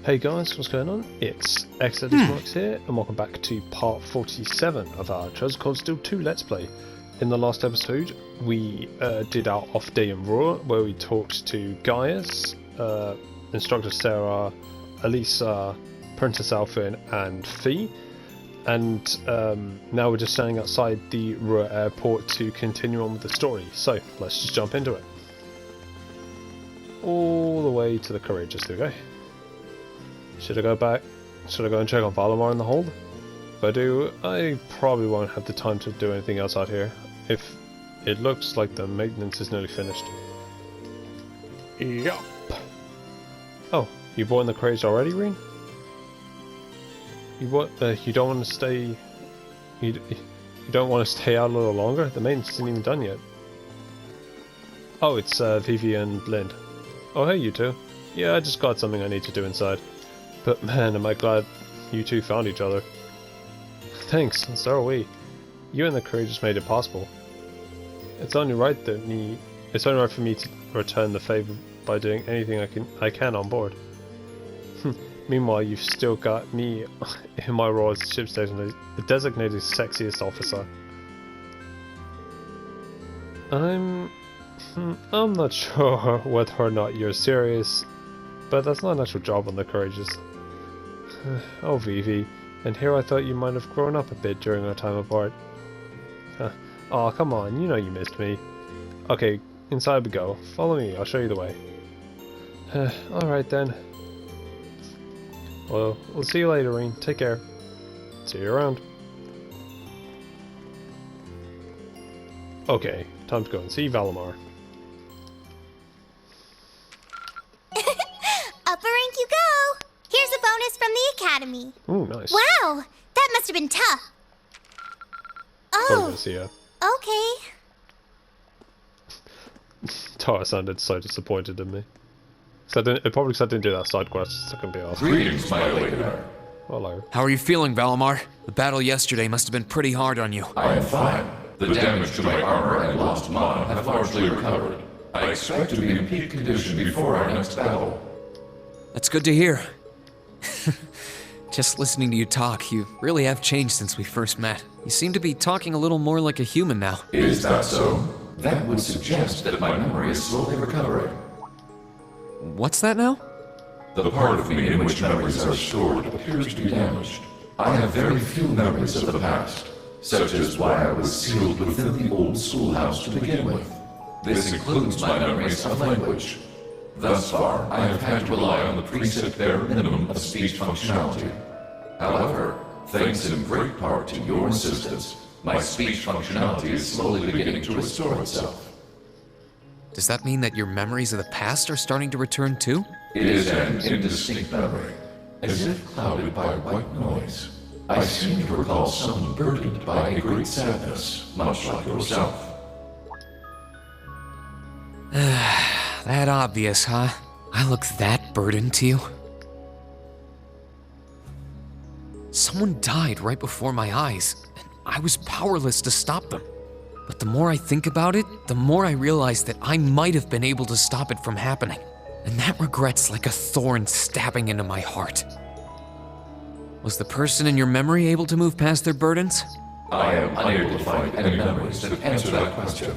Hey guys, what's going on? It's xdeadlysmoorex here, and welcome back to part 47 of our Treasure Called Steel 2 Let's Play. In the last episode, we did our off day in Roar, where we talked to Gaius, Instructor Sarah, Elisa, Princess Alphin, and Fee. And now we're just standing outside the Roar airport to continue on with the story. So, let's just jump into it. All the way to the Courageous, there we go. Should I go back? Should I go and check on Valimar in the hold? If I do, I probably won't have the time to do anything else out here. If it looks like the maintenance is nearly finished. Yup. Oh, you bought in the crates already, Reen? You don't want to stay. You don't want to stay out a little longer? The maintenance isn't even done yet. Oh, it's Vivi and Lind. Oh, hey, you two. Yeah, I just got something I need to do inside. But man, am I glad you two found each other. Thanks, and so are we. You and the Courageous made it possible. It's only right for me to return the favor by doing anything I can on board. Meanwhile, you've still got me in my role as ship station, the designated sexiest officer. I'm not sure whether or not you're serious, but that's not an actual job on the Courageous. Oh, Vivi, and here I thought you might have grown up a bit during our time apart. Oh, come on, you know you missed me. Okay, inside we go. Follow me, I'll show you the way. Alright then. Well, we'll see you later, Reen. Take care. See you around. Okay, time to go and see Valimar. Upper rank you go! Here's a bonus from the academy. Ooh, nice. Wow, that must have been tough. Oh, Yeah. okay. Tara sounded so disappointed in me. Probably because I didn't do that side quest, so I can be asked. Greetings, my awakener. Hello. How are you feeling, Valimar? The battle yesterday must have been pretty hard on you. I am fine. The damage to my armor and lost mana have largely recovered. I expect to be in peak condition before our next battle. That's good to hear. Just listening to you talk, you really have changed since we first met. You seem to be talking a little more like a human now. Is that so? That would suggest that my memory is slowly recovering. What's that now? The part of me in which memories are stored appears to be damaged. I have very few memories of the past, such as why I was sealed within the old schoolhouse to begin with. This includes my memories of language. Thus far, I have had to rely on the preset bare minimum of speech functionality. However, thanks in great part to your assistance, my speech functionality is slowly beginning to restore itself. Does that mean that your memories of the past are starting to return too? It is an indistinct memory, as if clouded by white noise. I seem to recall someone burdened by a great sadness, much like yourself. That obvious, huh? I look that burdened to you? Someone died right before my eyes, and I was powerless to stop them. But the more I think about it, the more I realize that I might have been able to stop it from happening. And that regret's like a thorn stabbing into my heart. Was the person in your memory able to move past their burdens? I am unable to find any memories that answer that question.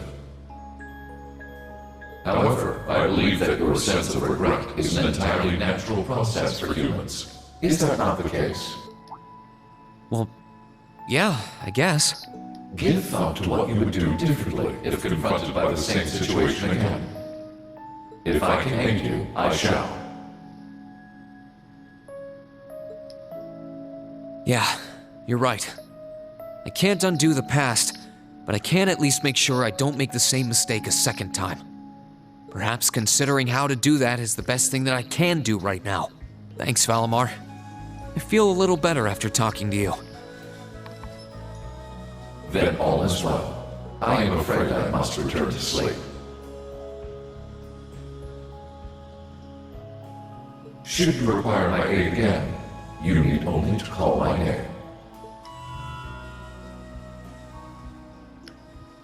However, I believe that your sense of regret is an entirely natural process for humans. Is that not the case? Well, yeah, I guess. Give thought to what you would do differently if confronted by the same situation again. If I can aid you, I shall. Yeah, you're right. I can't undo the past, but I can at least make sure I don't make the same mistake a second time. Perhaps considering how to do that is the best thing that I can do right now. Thanks, Valimar. I feel a little better after talking to you. Then all is well. I am afraid I must return to sleep. Should you require my aid again, you need only to call my name.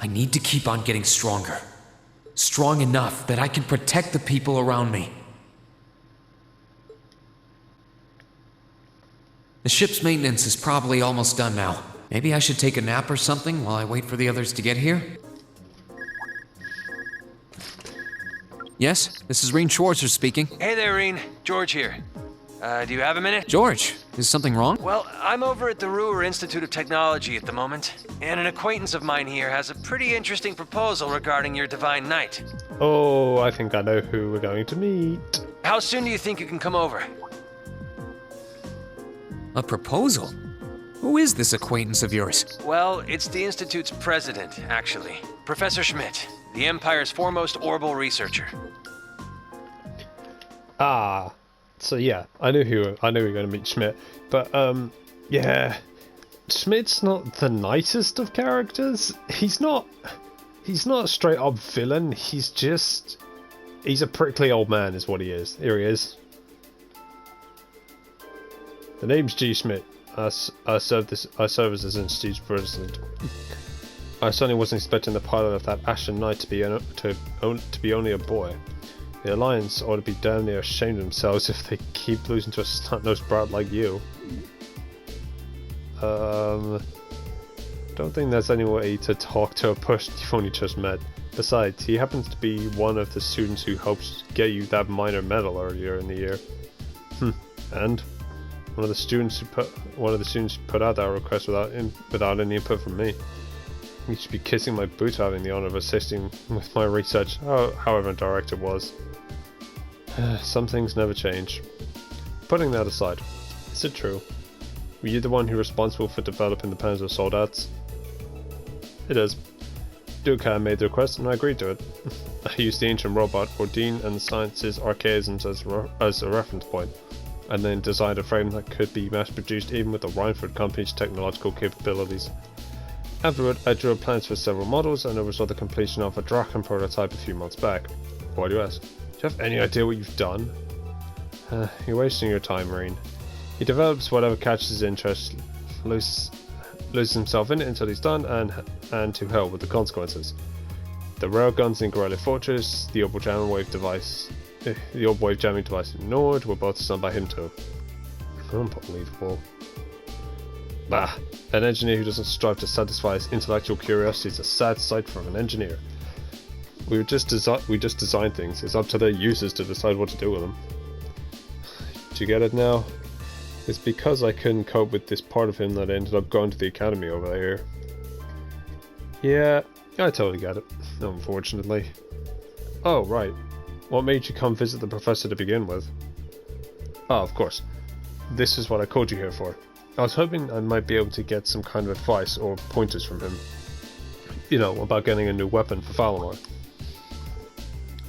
I need to keep on getting stronger. Strong enough that I can protect the people around me. The ship's maintenance is probably almost done now. Maybe I should take a nap or something while I wait for the others to get here? Yes, this is Reen Schwarzer speaking. Hey there, Reen. George here. Do you have a minute? George, is something wrong? Well, I'm over at the Ruhr Institute of Technology at the moment, and an acquaintance of mine here has a pretty interesting proposal regarding your Divine Knight. Oh, I think I know who we're going to meet. How soon do you think you can come over? A proposal? Who is this acquaintance of yours? Well, it's the Institute's president, actually. Professor Schmidt, the Empire's foremost orbital researcher. Ah, so yeah, I knew we were going to meet Schmidt, but yeah, Schmidt's not the nicest of characters. He's not a straight up villain. He's a prickly old man, is what he is. Here he is. The name's G. Schmidt. I serve as this institute's president. I certainly wasn't expecting the pilot of that Ashen Knight to be only a boy. The Alliance ought to be damn near ashamed of themselves if they keep losing to a snot-nosed brat like you. Don't think there's any way to talk to a person you've only just met. Besides, he happens to be one of the students who helped get you that minor medal earlier in the year. And one of the students who put out that request without any input from me. You should be kissing my boots having the honor of assisting with my research, however indirect it was. Some things never change. Putting that aside, is it true? Were you the one who was responsible for developing the plans of soldats? It is. Dukan made the request and I agreed to it. I used the ancient robot Ordine and the science's archaisms as a reference point, and then designed a frame that could be mass-produced even with the Reinford Company's technological capabilities. Afterward, I drew up plans for several models and oversaw the completion of a Draken prototype a few months back. Why do you ask? Do you have any idea what you've done? You're wasting your time, Marine. He develops whatever catches his interest, loses himself in it until he's done, and to hell with the consequences. The railguns in Gorilla Fortress, the orbital jamming device ignored, were both designed by him too. Unbelievable. Bah, an engineer who doesn't strive to satisfy his intellectual curiosity is a sad sight for an engineer. We just design things. It's up to their users to decide what to do with them. Do you get it now? It's because I couldn't cope with this part of him that I ended up going to the academy over here. Yeah, I totally get it, unfortunately. Oh, right. What made you come visit the professor to begin with? Ah, of course. This is what I called you here for. I was hoping I might be able to get some kind of advice or pointers from him. You know, about getting a new weapon for Falcom.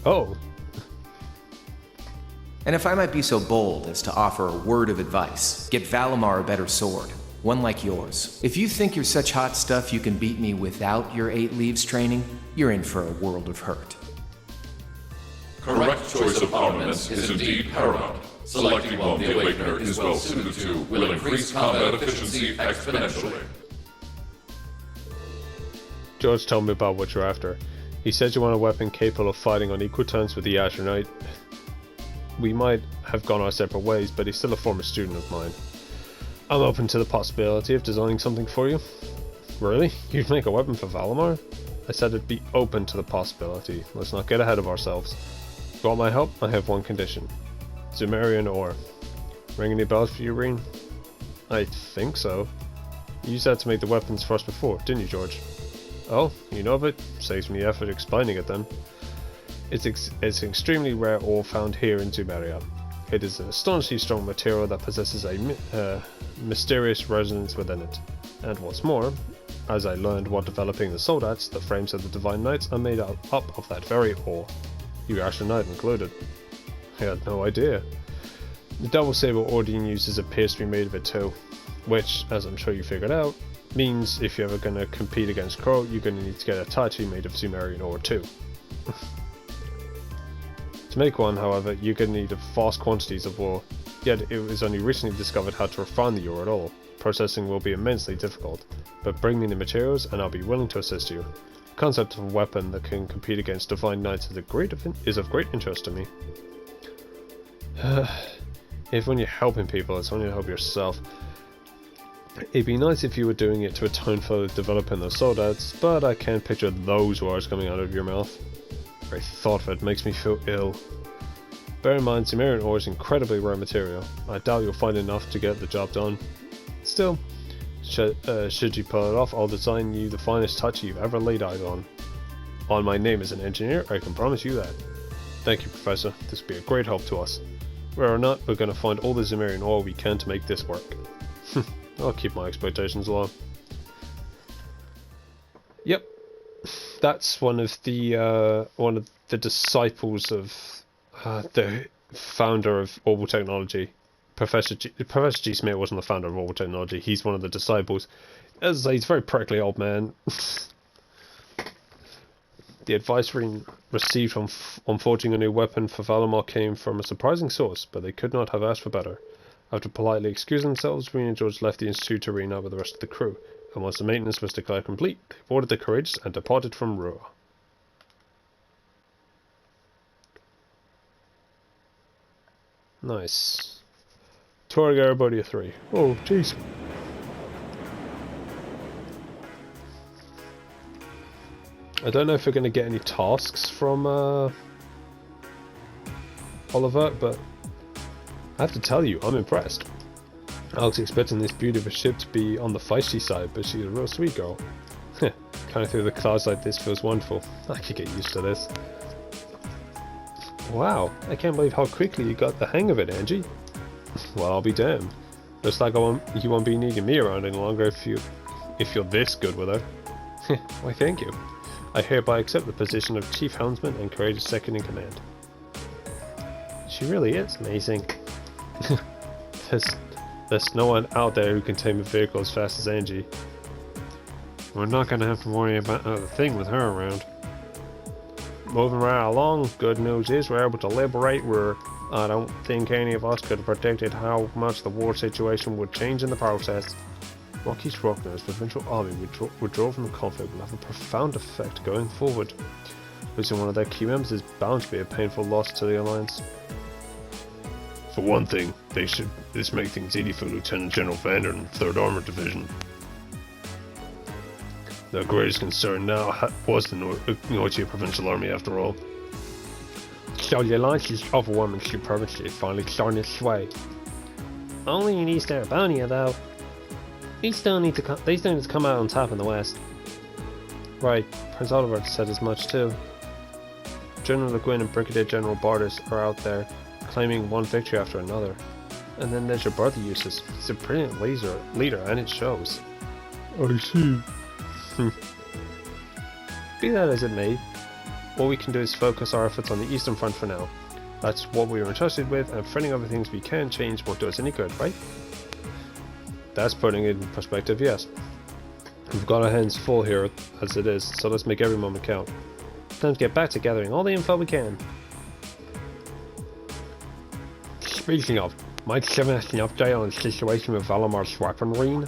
Oh. And if I might be so bold as to offer a word of advice, get Valimar a better sword, one like yours. If you think you're such hot stuff you can beat me without your 8 leaves training, you're in for a world of hurt. Correct choice of armaments is indeed paramount. Selecting one the Awakener is well suited to will increase combat efficiency exponentially. George told me about what you're after. He said you want a weapon capable of fighting on equal terms with the Azure Knight. We might have gone our separate ways, but he's still a former student of mine. I'm open to the possibility of designing something for you. Really? You'd make a weapon for Valimar? I said it'd be open to the possibility. Let's not get ahead of ourselves. You want my help? I have one condition. Sumerian ore. Ring any bells for you, Reen? I think so. You used that to make the weapons for us before, didn't you, George? Oh, you know of it? Saves me the effort explaining it then. It's an extremely rare ore found here in Zumeria. It is an astonishingly strong material that possesses a mysterious resonance within it. And what's more, as I learned while developing the soldats, the frames of the Divine Knights are made up of that very ore. You Asher Knight included. I had no idea. The double saber Ordine uses appears to be made of it too, which, as I'm sure you figured out, means if you're ever going to compete against Crow, you're going to need to get a tattoo made of Sumerian ore too. To make one, however, you're going to need vast quantities of ore, yet it was only recently discovered how to refine the ore at all. Processing will be immensely difficult, but bring me the materials and I'll be willing to assist you. The concept of a weapon that can compete against Divine Knights is of great interest to me. If when you're helping people, it's only to help yourself. It'd be nice if you were doing it to atone for developing those soldiers, but I can't picture those words coming out of your mouth. The very thought of it makes me feel ill. Bear in mind, Sumerian ore is incredibly rare material. I doubt you'll find enough to get the job done. Still, should you pull it off, I'll design you the finest touch you've ever laid eyes on. On my name as an engineer, I can promise you that. Thank you, Professor. This will be a great help to us. Whether or not, we're going to find all the Sumerian ore we can to make this work. I'll keep my expectations low. Yep, that's one of the disciples of the founder of Orbital Technology. Professor G. Smith wasn't the founder of Orbital Technology. He's one of the disciples. As I say, he's a very prickly old man. The advice received on forging a new weapon for Valimar came from a surprising source, but they could not have asked for better. After politely excusing themselves, Reen and George left the Institute to reunite with the rest of the crew, and once the maintenance was declared complete, they boarded the Courageous and departed from Rua. Nice. Touring Aerobodia 3. Oh, jeez. I don't know if we're going to get any tasks from Oliver, but I have to tell you, I'm impressed. I was expecting this beauty of a ship to be on the feisty side, but she's a real sweet girl. Coming through the clouds like this feels wonderful. I could get used to this. Wow, I can't believe how quickly you got the hang of it, Angie. Well, I'll be damned. Looks like you won't be needing me around any longer if you're this good with her. Why, thank you. I hereby accept the position of Chief Helmsman and Courageous Second in Command. She really is amazing. There's no one out there who can tame a vehicle as fast as Angie. We're not going to have to worry about a thing with her around. Moving right along, good news is we're able to liberate Ruhr. I don't think any of us could have predicted how much the war situation would change in the process. Rocky's Rockner's provincial army withdraw from the conflict will have a profound effect going forward. Losing one of their key members is bound to be a painful loss to the Alliance. For one thing, this make things easy for Lieutenant General Vander and 3rd Armored Division. Their greatest concern now was the Nortia Provincial Army after all. So the Alliance's overwhelming supremacy is finally starting its sway. Only in East Arabonia though. They still need to come out on top in the West. Right, Prince Oliver said as much too. General Le Guin and Brigadier General Bardas are out there, claiming one victory after another. And then there's your brother Eustace. He's a brilliant leader and it shows. I see. Be that as it may, all we can do is focus our efforts on the Eastern Front for now. That's what we were entrusted with, and fretting over things we can change won't do us any good, right? That's putting it in perspective, yes. We've got our hands full here as it is, so let's make every moment count. Time to get back to gathering all the info we can. Speaking of, might Seven have an update on the situation with Valimar's weaponry?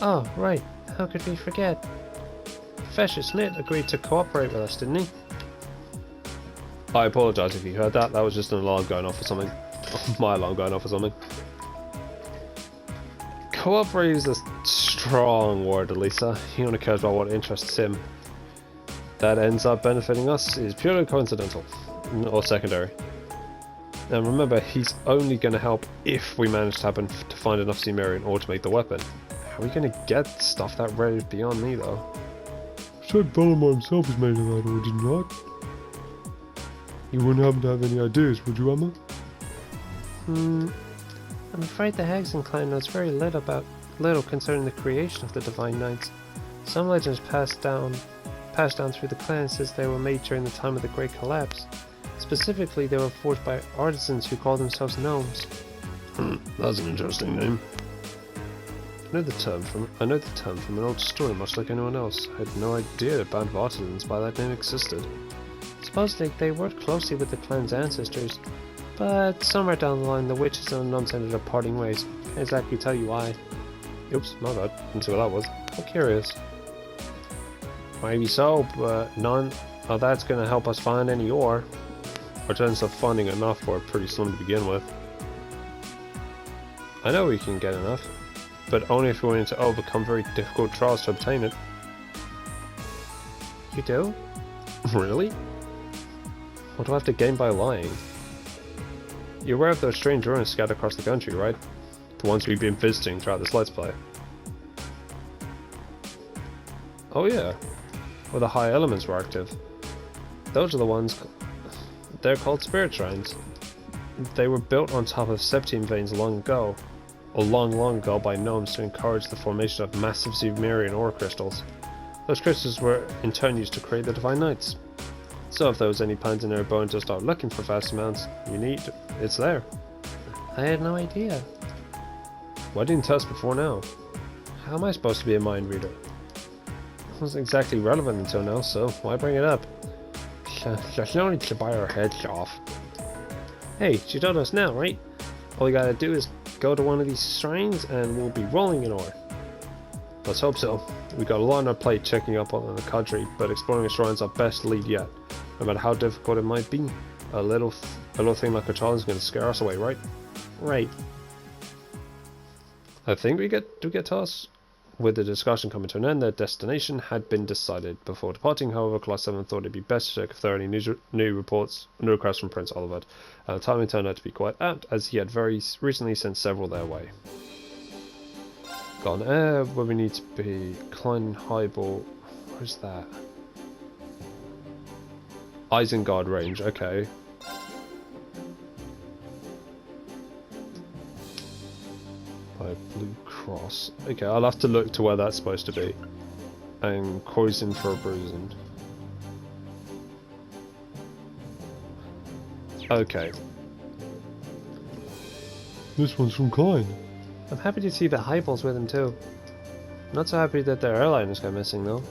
Oh, right. How could we forget? Professor Smith agreed to cooperate with us, didn't he? I apologise if you heard that. That was just an alarm going off or something. My alarm going off or something. Cooperate is a strong word, Elisa. He only cares about what interests him. That ends up benefiting us is purely coincidental. Or secondary. And remember, he's only going to help if we manage to find enough Sumerian ore to make the weapon. How are we going to get stuff that rare is beyond me, though? Said Valimar himself is made of that ore, did not? You wouldn't happen to have any ideas, would you, Emma? I'm afraid the Hexen clan knows very little concerning the creation of the Divine Knights. Some legends passed down through the clan says they were made during the time of the Great Collapse. Specifically, they were forged by artisans who call themselves gnomes. That's an interesting name. I know the term from an old story much like anyone else. I had no idea a band of artisans by that name existed. Supposedly they worked closely with the clan's ancestors, but somewhere down the line the witches and the nuns ended up parting ways. Can't exactly tell you why. Oops, my bad. Didn't see what that was. I'm curious. Maybe so, but none of that's gonna help us find any ore. Our chances of finding enough were pretty slim to begin with. I know we can get enough, but only if we're willing to overcome very difficult trials to obtain it. You do? Really? What do I have to gain by lying? You're aware of those strange ruins scattered across the country, right? The ones we've been visiting throughout this Let's Play. Oh yeah, where the high elements were active. Those are the ones, they're called spirit shrines. They were built on top of septine veins long ago by gnomes to encourage the formation of massive Sumerian ore crystals. Those crystals were in turn used to create the Divine Knights. So if there was any plans in their bone to start looking for vast amounts you need, it's there. I had no idea. Why didn't you tell us before now? How am I supposed to be a mind reader? It wasn't exactly relevant until now, so why bring it up? There's no need to buy our heads off. Hey, she told us now, right? All we gotta do is go to one of these shrines and we'll be rolling in ore. Let's hope so. We got a lot on our plate checking up on the country, but exploring a shrine's our best lead yet. No matter how difficult it might be, a little thing like a challenge is going to scare us away, right? Right. I think we get to us. With the discussion coming to an end, their destination had been decided. Before departing, however, Class 7 thought it'd be best to check if there are any new requests from Prince Oliver. The timing turned out to be quite apt, as he had very recently sent several their way. Got an air where we need to be. Klein Highball. Where's that? Isengard range, okay. By Blue Cross. Okay, I'll have to look to where that's supposed to be. And Coisin for a bruising. Okay. This one's from Klein. I'm happy to see the Highball's with him too. Not so happy that their airliners got missing though.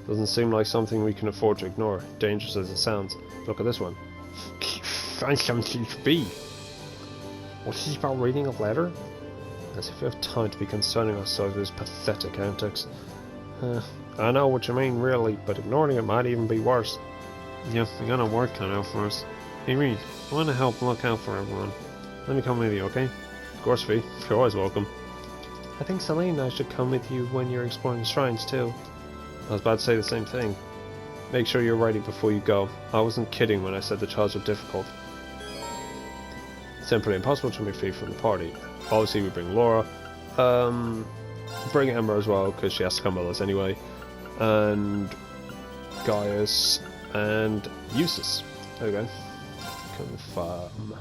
Doesn't seem like something we can afford to ignore, dangerous as it sounds. Look at this one. Find something to be. What's this about reading a letter? As if we have time to be concerning ourselves with his pathetic antics. I know what you mean really, but ignoring it might even be worse. Yeah, we got our work cut out for us. Hey Reed, I want to help look out for everyone. Let me come with you, okay? Of course, Fee. You're always welcome. I think Celine and I should come with you when you're exploring the shrines too. I was about to say the same thing. Make sure you're ready before you go. I wasn't kidding when I said the trials were difficult. Simply impossible to remove Fee from the party. Obviously we bring Laura. Bring Emma as well, because she has to come with us anyway. And Gaius and Eustace. There we go. Confirm.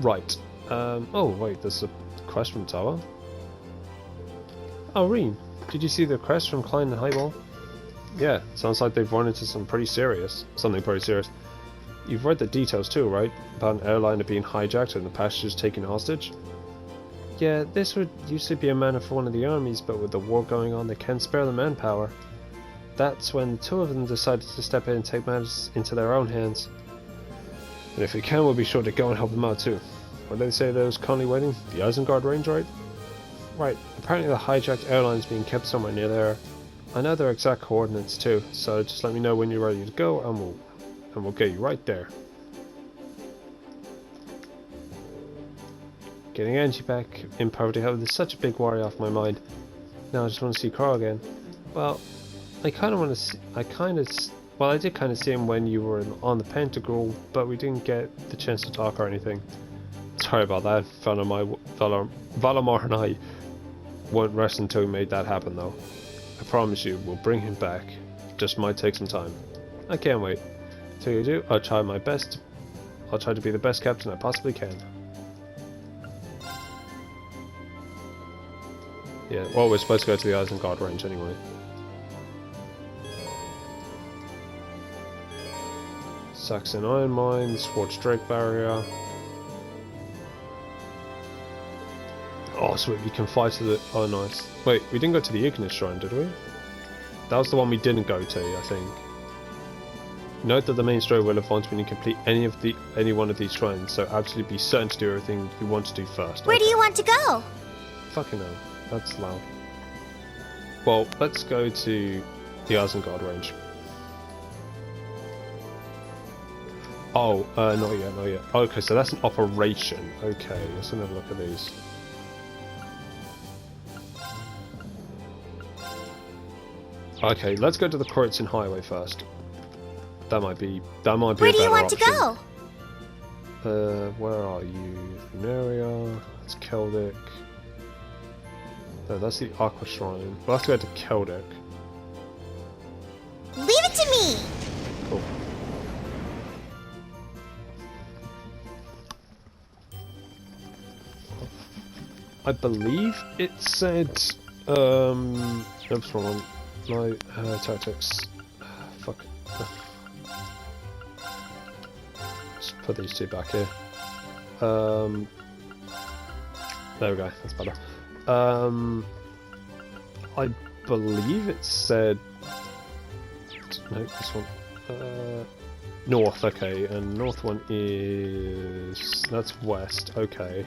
Right. Oh wait, there's a quest from Tower. Oh, Reem, did you see the quest from Klein and Highball? Yeah, sounds like they've run into something pretty serious. You've read the details too, right? About an airliner being hijacked and the passengers taken hostage? Yeah, this would usually be a manner for one of the armies, but with the war going on, they can't spare the manpower. That's when the two of them decided to step in and take matters into their own hands. And if we can, we'll be sure to go and help them out too. What did they say those currently waiting? The Isengard range, right? Right, apparently the hijacked airline's being kept somewhere near there. I know their exact coordinates too, so just let me know when you're ready to go and we'll get you right there. Getting Angie back in Poverty Hub is such a big worry off my mind. Now I just want to see Carl again. Well, I kind of want to see, I did kind of see him when you were on the Pentacle, but we didn't get the chance to talk or anything. Sorry about that. Valamar and I won't rest until we made that happen though. I promise you, we'll bring him back. Just might take some time. I can't wait. Till you do, I'll try my best. I'll try to be the best captain I possibly can. Yeah, well, we're supposed to go to the Isengard range anyway. Saxon Iron Mine, Scorched Drake Barrier. Oh, sweet, we can fly to the... Oh, nice. Wait, we didn't go to the Ignis Shrine, did we? That was the one we didn't go to, I think. Note that the main story will advance when you complete any one of these shrines, so absolutely be certain to do everything you want to do first. Where do you want to go? Fucking hell, that's loud. Well, let's go to the Isengard range. Oh, not yet. Okay, so that's an operation. Okay, let's have a look at these. Okay, let's go to the Kreuzing Highway first. That might be a Where better do you want option. to go? Where are you? Veneria. It's Keldic. No, that's the Aqua Shrine. We'll have to go to Keldic. Leave it to me! Cool. I believe it said, oops, wrong one. No, tactics. Fuck. Just put these two back here. There we go, that's better. I believe it said, no, this one. North, okay, and north one is, that's west, okay.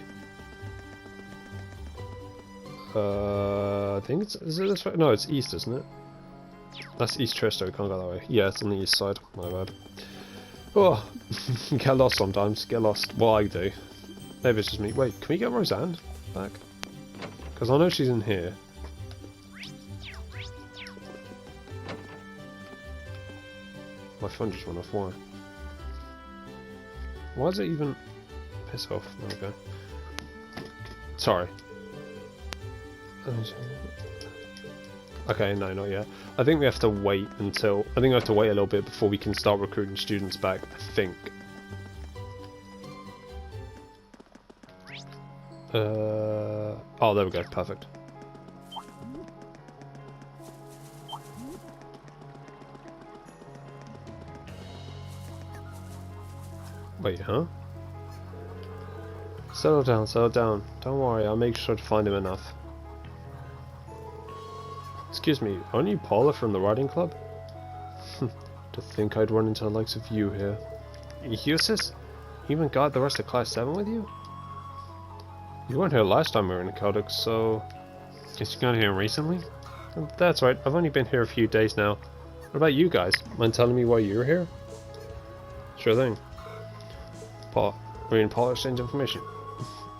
I think is it this way? No, it's east, isn't it? That's East Tristo, we can't go that way. Yeah, it's on the east side, my bad. Oh, get lost sometimes, get lost. Well, I do. Maybe it's just me. Wait, can we get Roseanne back? Because I know she's in here. My phone just went off, why? Why is it even... Piss off, there we go. Sorry. Okay, no, not yet. I think we have to wait until... I think we have to wait a little bit before we can start recruiting students back, I think. Oh, there we go, perfect. Wait, huh? Settle down, settle down. Don't worry, I'll make sure to find him enough. Excuse me, aren't you Paula from the riding club? To think I'd run into the likes of you here. Eustace? You even got the rest of Class 7 with you? You weren't here last time we were in Celtic, so... Guess you got here recently? That's right, I've only been here a few days now. What about you guys? Mind telling me why you're here? Sure thing. Paul, me and Paul exchange information.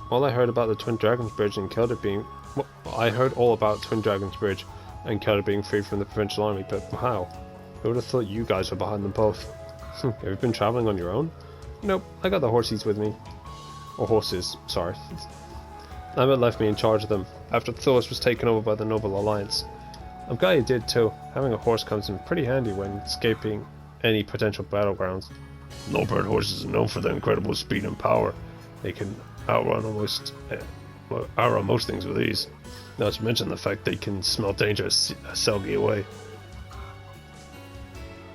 All I heard about the Twin Dragons Bridge and Celtic being... Well, I heard all about Twin Dragons Bridge and Celtic being freed from the Provincial Army, but how? I would have thought you guys were behind them both. Have you been travelling on your own? Nope, I got the horsies with me. Or horses, sorry. Lambert left me in charge of them, after Thoris was taken over by the Noble Alliance. I'm glad he did too. Having a horse comes in pretty handy when escaping any potential battlegrounds. Norbert horses are known for their incredible speed and power. They can outrun most things with ease. Not to mention the fact they can smell danger a selgie away.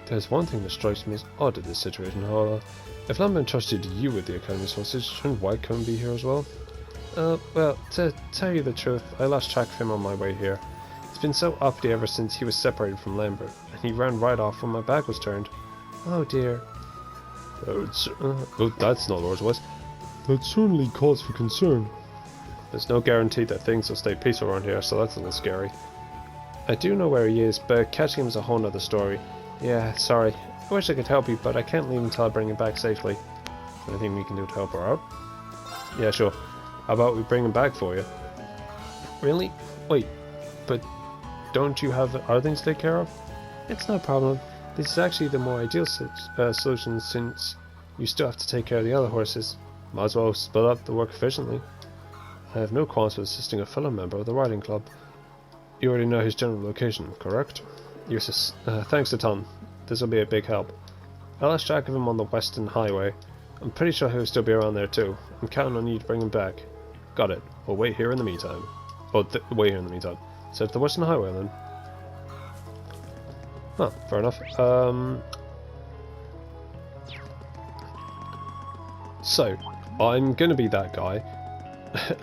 There's one thing that strikes me as odd in this situation, however. If Lambert trusted you with the Academy's horses, shouldn't Whitecomb be here as well? Well, to tell you the truth, I lost track of him on my way here. He's been so uppity ever since he was separated from Lambert, and he ran right off when my back was turned. Oh dear. That's not Lord's voice. That certainly calls for concern. There's no guarantee that things will stay peaceful around here, so that's a little scary. I do know where he is, but catching him is a whole nother story. Yeah, sorry. I wish I could help you, but I can't leave until I bring him back safely. Anything we can do to help her out? Yeah, sure. How about we bring him back for you? Really? Wait, but don't you have other things to take care of? It's no problem. This is actually the more ideal solution, since you still have to take care of the other horses. Might as well split up the work efficiently. I have no qualms with assisting a fellow member of the riding club. You already know his general location, correct? Yes, thanks a ton. This will be a big help. I lost track of him on the Western Highway. I'm pretty sure he'll still be around there too. I'm counting on you to bring him back. Got it. We'll wait here in the meantime. Oh, wait here in the meantime. So it's the Western Highway then. Huh, fair enough. So, I'm gonna be that guy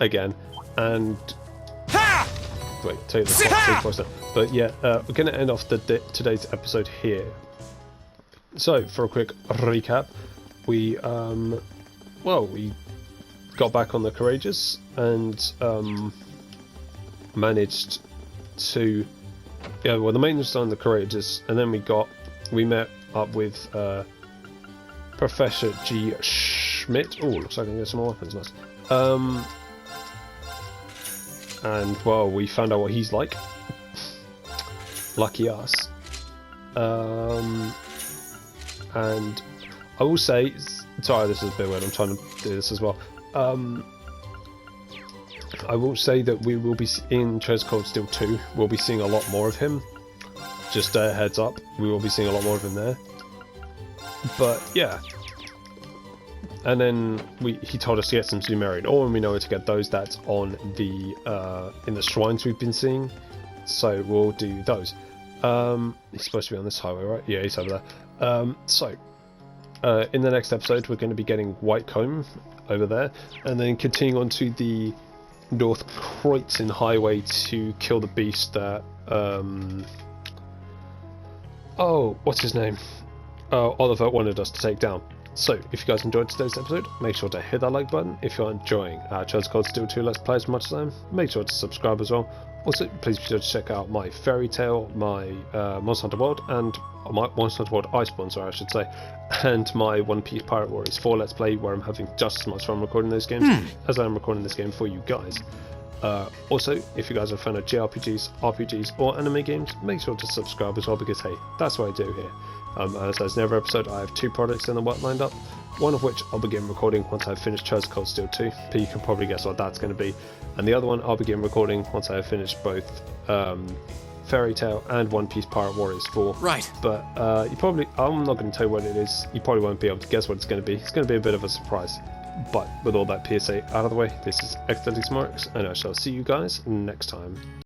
again, and wait, take the voice down. But yeah, we're gonna end off today's episode here. So, for a quick recap, we we got back on the Courageous and managed to, yeah, well, the maintenance on the Courageous, and then we met up with Professor G. Schmidt. Oh, looks like I can get some more weapons, nice. And well, we found out what he's like. Lucky us. And I will say, sorry, this is a bit weird, I'm trying to do this as well. I will say that we will be in Treasure Cold Steel 2, we'll be seeing a lot more of him. Just a heads up, we will be seeing a lot more of him there. But yeah. And then he told us to get some Sumerian ore, and we know where to get those. That's on the in the shrines we've been seeing. So we'll do those. He's supposed to be on this highway, right? Yeah, he's over there. In the next episode, we're going to be getting White Comb over there, and then continuing on to the North Croydon highway to kill the beast that oh, what's his name? Oliver wanted us to take down. So, if you guys enjoyed today's episode, make sure to hit that like button. If you're enjoying Treasure Cold Steel 2 Let's Play as much as I am, make sure to subscribe as well. Also, please be sure to check out my Fairy Tale, my Monster Hunter World, and my Monster Hunter World Iceborne, sorry, I should say, and my One Piece Pirate Warriors 4 Let's Play, where I'm having just as much fun recording those games as I am recording this game for you guys. Also, if you guys are a fan of JRPGs, RPGs, or anime games, make sure to subscribe as well, because hey, that's what I do here. As I said in every episode, I have 2 projects in the work lined up, one of which I'll begin recording once I've finished Treasure Cold Steel 2, but you can probably guess what that's going to be, and the other one I'll begin recording once I have finished both Fairy Tale and One Piece Pirate Warriors 4. Right. But I'm not going to tell you what it is, you probably won't be able to guess what it's going to be. It's going to be a bit of a surprise. But with all that PSA out of the way, this is xdeadlysmoorex, and I shall see you guys next time.